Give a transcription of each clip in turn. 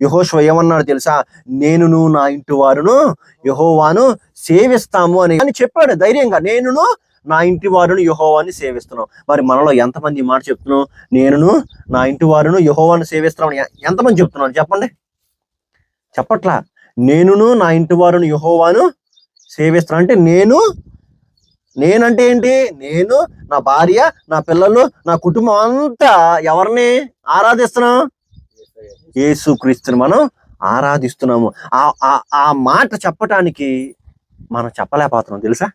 యెహోషువ ఏమన్నాడు తెలుసా? నేనును నా ఇంటి వారును యెహోవాను సేవిస్తాము అని చెప్పాడు ధైర్యంగా. నేనును నా ఇంటి వారును యెహోవాని సేవిస్తున్నాం. మరి మనలో ఎంతమంది ఈ మాట చెప్తున్నాం? నేనును నా ఇంటి వారును యెహోవాను సేవిస్తున్నాం ఎంతమంది చెప్తున్నాను చెప్పండి? చెప్పట్లా. నేనును నా ఇంటి వారును యెహోవాను సేవిస్తున్నాను అంటే నేనంటే ఏంటి? నేను, నా భార్య, నా పిల్లలు, నా కుటుంబం అంతా ఎవరిని ఆరాధిస్తున్నాం? యేసుక్రీస్తుని మనం ఆరాధిస్తున్నాము. ఆ మాట చెప్పటానికి మనం చెప్పలేకపోతున్నాం తెలుసా?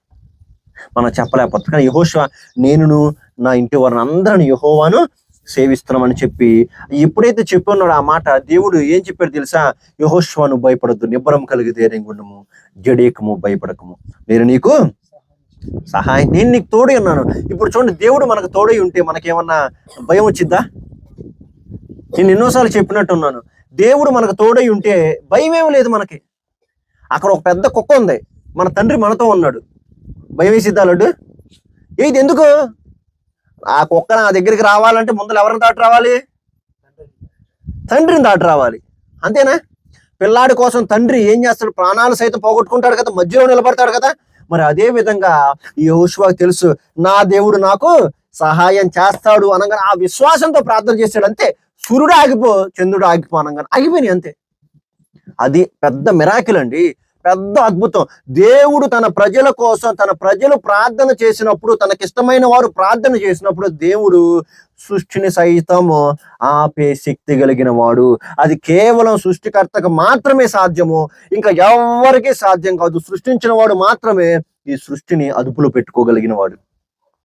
మనం చెప్పలేకపోతున్నాం. కానీ యెహోషువ నేనును నా ఇంటి వారిని అందరిని యెహోవాను సేవిస్తున్నామని చెప్పి ఎప్పుడైతే చెప్పున్నాడో ఆ మాట, దేవుడు ఏం చెప్పాడు తెలుసా? యెహోషువను భయపడొద్దు, నిబ్బరం కలిగి ధైర్యంగా ఉండము, జడేకము, భయపడకము, నేను నీకు సహాయం, నేను నీకు తోడై ఉన్నాను. ఇప్పుడు చూడండి, దేవుడు మనకు తోడై ఉంటే మనకేమన్నా భయం వచ్చిద్దా? నేను ఎన్నోసార్లు చెప్పినట్టున్నాను, దేవుడు మనకు తోడై ఉంటే భయం ఏమి లేదు మనకి. అక్కడ ఒక పెద్ద కుక్క ఉంది, మన తండ్రి మనతో ఉన్నాడు, భయం వేసిద్దా లడ్డు? ఇది ఎందుకు? ఆ కుక్క నా దగ్గరికి రావాలంటే ముందర ఎవరిని దాటి రావాలి? తండ్రిని దాటి రావాలి, అంతేనా? పిల్లాడి కోసం తండ్రి ఏం చేస్తాడు? ప్రాణాలు సైతం పోగొట్టుకుంటాడు కదా, మధ్యలో నిలబడతాడు కదా. మరి అదే విధంగా యెహోషువకు తెలుసు, నా దేవుడు నాకు సహాయం చేస్తాడు అనగానే ఆ విశ్వాసంతో ప్రార్థన చేశాడు. అంతే, సూర్యుడు ఆగిపో, చంద్రుడు ఆగిపో అనగానే ఆగిపోయినాయి అంతే. అది పెద్ద మిరాకిల్ అండి, పెద్ద అద్భుతం. దేవుడు తన ప్రజల కోసం, తన ప్రజలు ప్రార్థన చేసినప్పుడు, తనకిష్టమైన వారు ప్రార్థన చేసినప్పుడు దేవుడు సృష్టిని సైతం ఆపే శక్తి కలిగిన వాడు. అది కేవలం సృష్టికర్తకు మాత్రమే సాధ్యము, ఇంకా ఎవరికీ సాధ్యం కాదు. సృష్టించిన వాడు మాత్రమే ఈ సృష్టిని అదుపులో పెట్టుకోగలిగిన వాడు.